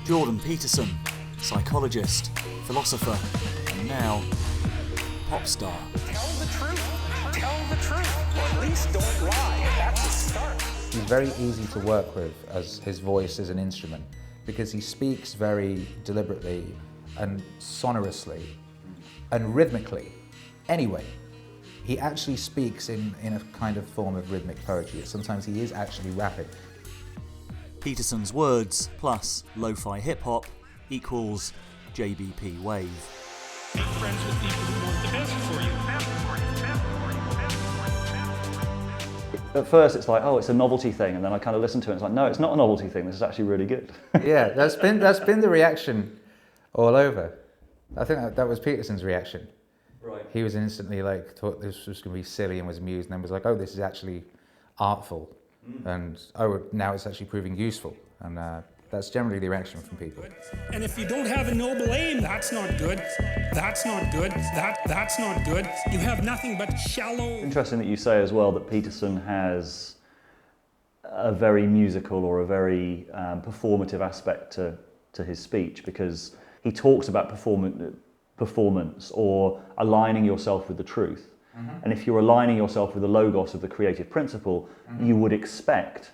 Jordan Peterson, psychologist, philosopher, and now pop star. Tell the truth, or at least don't lie. That's a start. He's very easy to work with as his voice is an instrument because he speaks very deliberately and sonorously and rhythmically. Anyway, he actually speaks in a kind of form of rhythmic poetry. Sometimes he is actually rapping. Peterson's words plus lo-fi hip-hop equals JBPWAVE. Make friends with people who want the best for you. At first it's like, oh, it's a novelty thing, and then I kind of listen to it and it's like, no, it's not a novelty thing, this is actually really good. Yeah, that's been the reaction all over. I think that was Peterson's reaction. Right. He was instantly like, thought this was going to be silly and was amused, and then was like, oh, this is actually artful. And oh, now it's actually proving useful. And that's generally the reaction from people. And if you don't have a noble aim, that's not good. That's not good. That's not good. You have nothing but shallow. Interesting that you say as well that Peterson has a very musical or a very performative aspect to his speech, because he talks about performance or aligning yourself with the truth. And if you're aligning yourself with the logos of the creative principle, you would expect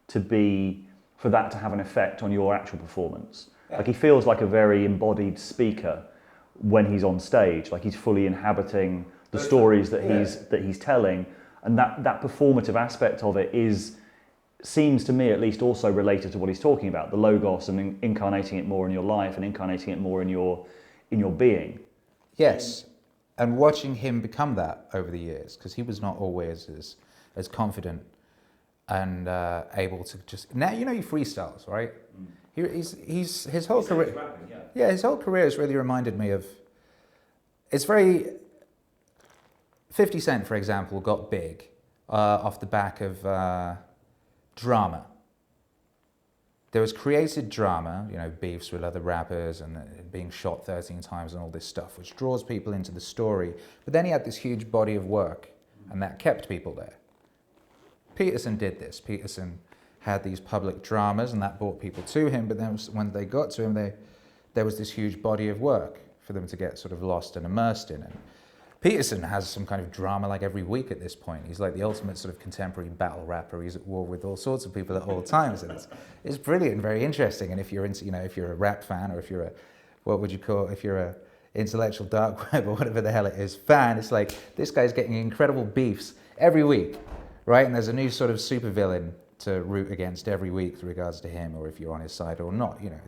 for that to have an effect on your actual performance. Yeah. Like he feels like a very embodied speaker when he's on stage, like he's fully inhabiting the stories that he's telling, and that performative aspect of it seems to me at least also related to what he's talking about, the logos and incarnating it more in your life and incarnating it more in your being. Yes. And watching him become that over the years, because he was not always as confident and able to just... Now, you know, he freestyles, right? His whole career... Rapping, yeah, his whole career has really reminded me of... It's very... 50 Cent, for example, got big off the back of drama. There was created drama, you know, beefs with other rappers and being shot 13 times and all this stuff, which draws people into the story. But then he had this huge body of work, and that kept people there. Peterson did this. Peterson had these public dramas, and that brought people to him, but then when they got to him, there was this huge body of work for them to get sort of lost and immersed in. And Peterson has some kind of drama like every week at this point. He's like the ultimate sort of contemporary battle rapper. He's at war with all sorts of people at all times, and it's brilliant and very interesting. And if you're into, you know, if you're a rap fan, or if you're if you're a intellectual dark web or whatever the hell it is fan, it's like this guy's getting incredible beefs every week, right? And there's a new sort of supervillain to root against every week with regards to him, or if you're on his side or not. You know,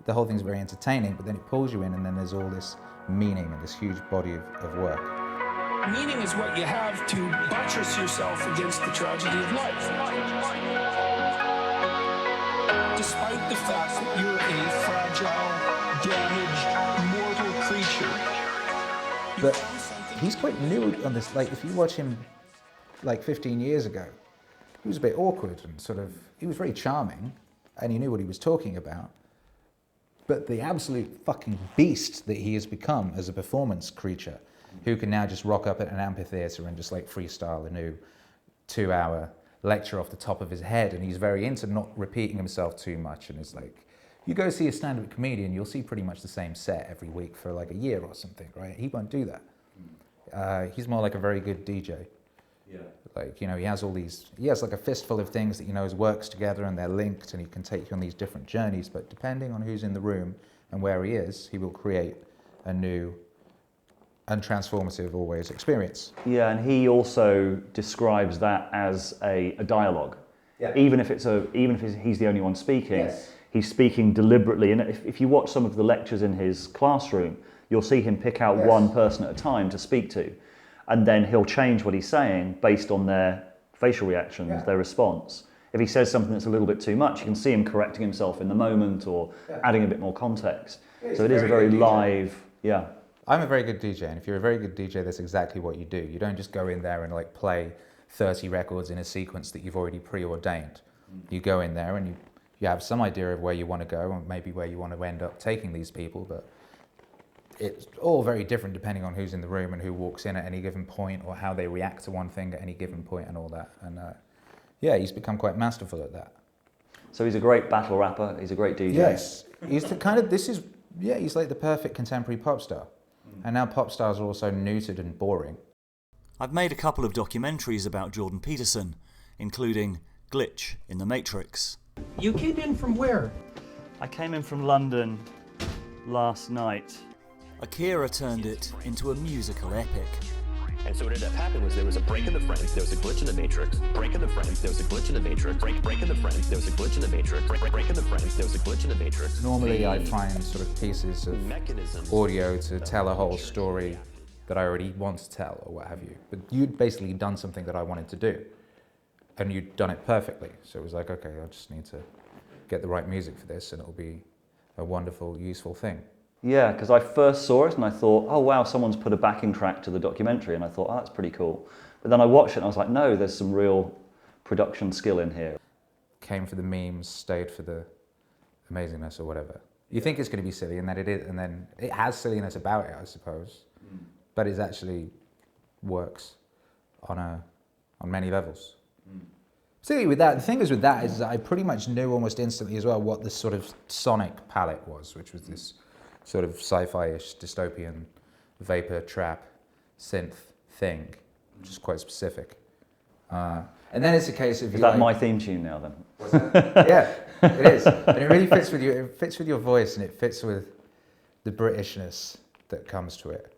the whole thing's very entertaining, but then it pulls you in, and then there's all this meaning and this huge body of work. Meaning is what you have to buttress yourself against the tragedy of life. Despite the fact that you're a fragile, damaged, mortal creature. But he's quite new on this. Like, if you watch him like 15 years ago, he was a bit awkward and sort of, he was very charming and he knew what he was talking about. But the absolute fucking beast that he has become as a performance creature, who can now just rock up at an amphitheater and just like freestyle a new 2-hour lecture off the top of his head, and he's very into not repeating himself too much, and it's like, you go see a stand-up comedian, you'll see pretty much the same set every week for like a year or something, right? He won't do that. He's more like a very good DJ. Yeah. Like, you know, he has like a fistful of things that he knows works together and they're linked, and he can take you on these different journeys, but depending on who's in the room and where he is, he will create a new and transformative always experience. Yeah, and he also describes that as a dialogue. Yeah. Even if he's the only one speaking, yes. He's speaking deliberately. And if you watch some of the lectures in his classroom, you'll see him pick out one person at a time to speak to. And then he'll change what he's saying based on their facial reactions, their response. If he says something that's a little bit too much, you can see him correcting himself in the moment or adding a bit more context. So it is a very live, I'm a very good DJ, and if you're a very good DJ, that's exactly what you do. You don't just go in there and like play 30 records in a sequence that you've already preordained. You go in there and you have some idea of where you want to go and maybe where you want to end up taking these people, but it's all very different depending on who's in the room and who walks in at any given point, or how they react to one thing at any given point and all that. And yeah, he's become quite masterful at that. So he's a great battle rapper, he's a great DJ. Yes, he's the kind of, he's like the perfect contemporary pop star. And now pop stars are also neutered and boring. I've made a couple of documentaries about Jordan Peterson, including Glitch in the Matrix. You came in from where? I came in from London last night. Akira turned it into a musical epic. And so what ended up happening was there was a break in the frame, there was a glitch in the matrix, break in the frame, there was a glitch in the matrix, break in the frame, there was a glitch in the matrix, break in the frame, there was a glitch in the matrix. Normally I find sort of pieces of audio to tell a whole story that I already want to tell or what have you. But you'd basically done something that I wanted to do. And you'd done it perfectly. So it was like, okay, I just need to get the right music for this and it'll be a wonderful, useful thing. Yeah, because I first saw it and I thought, oh wow, someone's put a backing track to the documentary, and I thought, oh, that's pretty cool. But then I watched it and I was like, no, there's some real production skill in here. Came for the memes, stayed for the amazingness or whatever. You think it's going to be silly, and then it is, and then it has silliness about it, I suppose. But it actually works on many levels. Particularly with that, the thing is with that is that I pretty much knew almost instantly as well what this sort of sonic palette was, which was this sort of sci-fi-ish, dystopian, vapor, trap, synth thing, which is quite specific. And then it's a case of... Is that my theme tune now then? Yeah, it is. And it really fits with you. It fits with your voice, and it fits with the Britishness that comes to it.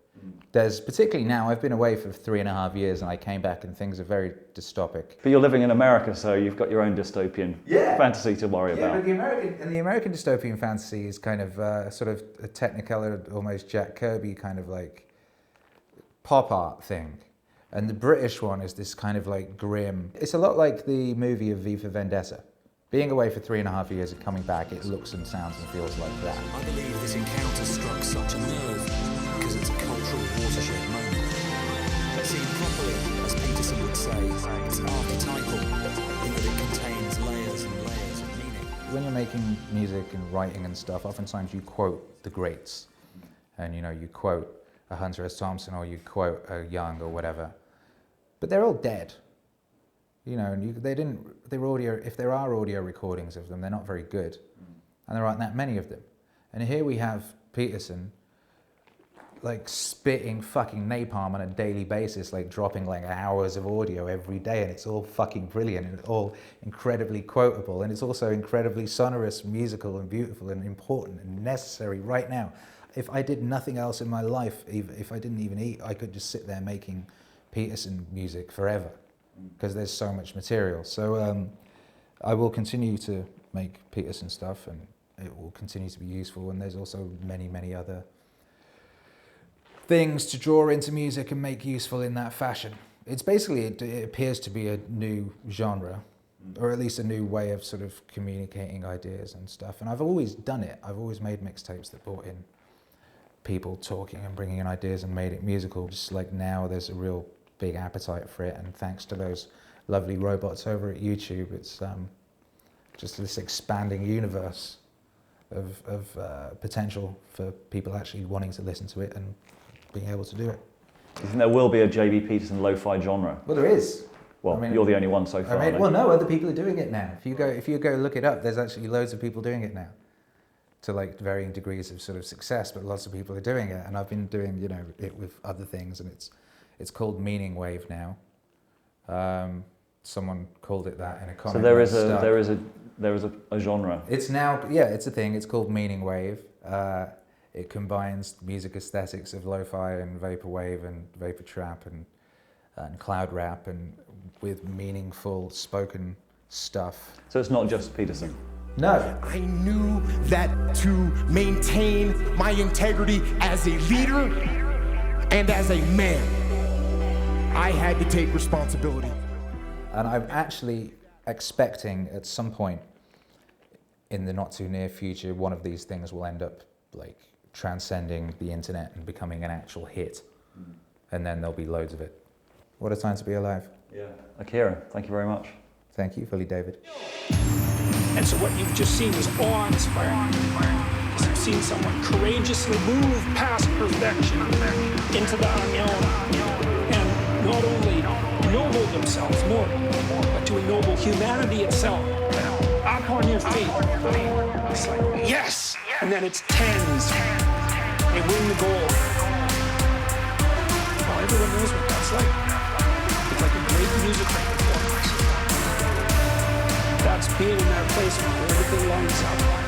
There's, particularly now, I've been away for 3.5 years and I came back and things are very dystopic. But you're living in America, so you've got your own dystopian fantasy to worry about. But the American dystopian fantasy is kind of sort of a technicolor, almost Jack Kirby kind of like pop art thing. And the British one is this kind of like grim. It's a lot like the movie of V for Vendetta. Being away for 3.5 years and coming back, it looks and sounds and feels like that. I believe this encounter struck such a nerve because it's a cultural watershed moment. Seen properly, as Peterson would say, it's archetypal in that it contains layers and layers of meaning. When you're making music and writing and stuff, oftentimes you quote the greats. And you quote a Hunter S. Thompson or you quote a Young or whatever. But they're all dead. And they're audio, if there are audio recordings of them, they're not very good. And there aren't that many of them. And here we have Peterson like spitting fucking napalm on a daily basis, like dropping like hours of audio every day, and it's all fucking brilliant and all incredibly quotable, and it's also incredibly sonorous, musical and beautiful and important and necessary right now. If I did nothing else in my life, if I didn't even eat, I could just sit there making Peterson music forever because there's so much material. So I will continue to make Peterson stuff and it will continue to be useful, and there's also many, many other things to draw into music and make useful in that fashion. It's basically, it appears to be a new genre, or at least a new way of sort of communicating ideas and stuff. And I've always done it. I've always made mixtapes that brought in people talking and bringing in ideas and made it musical. Just like now there's a real big appetite for it, and thanks to those lovely robots over at YouTube, it's just this expanding universe of potential for people actually wanting to listen to it and being able to do it. You think there will be a JB Peterson lo-fi genre? Well, there is. Well, you're the only one so far. Well, no, other people are doing it now. If you go look it up, there's actually loads of people doing it now, to like varying degrees of sort of success. But lots of people are doing it, and I've been doing it with other things, and it's called MEANINGWAVE now. Someone called it that in a comment. So there is a genre. It's now, it's a thing. It's called MEANINGWAVE. It combines music aesthetics of lo-fi and vaporwave and vapor trap and cloud rap and with meaningful spoken stuff. So it's not just Peterson? No. I knew that to maintain my integrity as a leader and as a man, I had to take responsibility. And I'm actually expecting at some point in the not too near future, one of these things will end up like transcending the internet and becoming an actual hit. And then there'll be loads of it. What a time to be alive. Yeah. Akira, thank you very much. Thank you, Philly David. And so what you've just seen is awe-inspiring. You've seen someone courageously move past perfection into the unknown, and not only ennoble themselves more, but to ennoble humanity itself. up on your feet. It's like, yes! And then it's tens. They win the goal. Well, everyone knows what that's like. It's like a great musical performance. That's being in that place where everything lines up.